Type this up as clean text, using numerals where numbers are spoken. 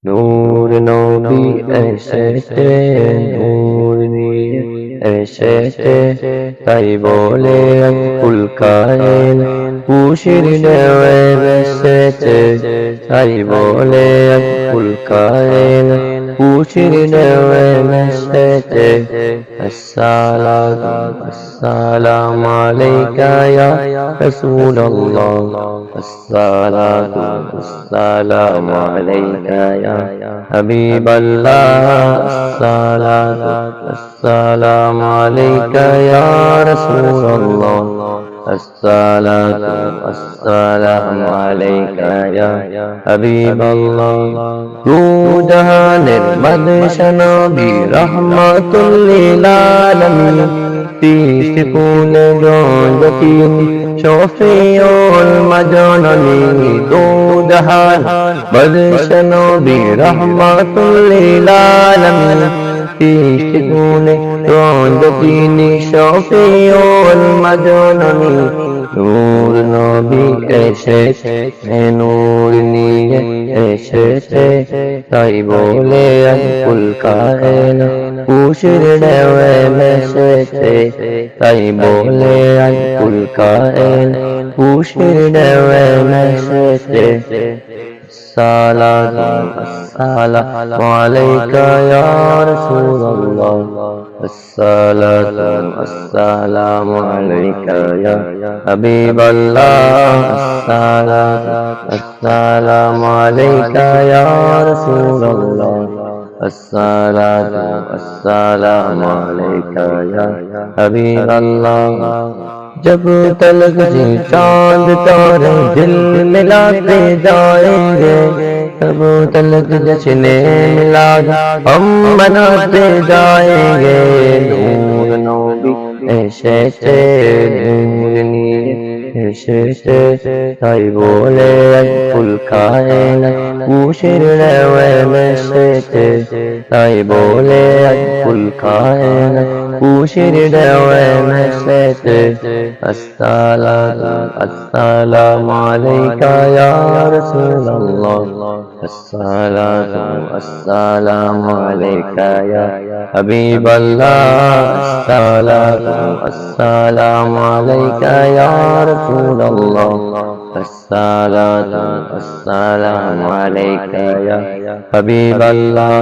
নূর নবী এসেছে, নূর নিয়ে এসেছে, তাই বলে কুল কায়েন খুশির ঢেউয়ে ভেসেছে, তাই বলে কুল কায়েন খুশির ঢেউয়ে ভেসেছে। আসসালামু আলাইকা ইয়া রাসূলুল্লাহ, আসসালামু আলাইকা ইয়া হাবিবাল্লাহ, আসসালামু আলাইকা ইয়া রাসূলুল্লাহ, আসসালামু আলাইকা ইয়া হাবিবাল্লাহ। দু জাহানের বাদশা নবী রাহমাতুল লিল আলামিন, তিস কুলে জগতিন শফিউল মাজননী। দু জাহান বাদশা নবী রাহমাতুল লিল আলামিন, তিস কুলে জগতিন শফিউল মাজননী। নূর নবী এসেছে, নূর নিয়ে এসেছে, তাই বলে কুল কায়েন খুশির ঢেউয়ে ভেসেছে, তাই বলে কুল কায়েন খুশির ঢেউয়ে ভেসেছে। আসসালামু আলাইকা ইয়া রাসূলুল্লাহ, আসসালামু আলাইকা ইয়া হাবিবাল্লাহ, আসসালামু আলাইকা ইয়া রাসূলুল্লাহ, আসসালামু আলাইকা ইয়া হাবিবাল্লাহ। जब तलक से चांद तारे दिल मिलाते जाएंगे, तब तलक जश्ने मिलाद हम मनाते जाएंगे। नूर नबी एसेছে, नूर নিয়ে এসেছে, তাই বলে কুল কায়েন খুশির ঢেউয়ে ভেসেছে, তাই বলে কুল কায়েন খুশির ঢেউয়ে ভেসেছে। আসসালামু আলাইকা ইয়া রাসূলুল্লাহ, আসসালামু আলাইকা ইয়া হাবিবাল্লাহ, আসসালামু আলাইকা ইয়া রাসূলুল্লাহ, আসসালামু আলাইকা ইয়া হাবিবাল্লাহ।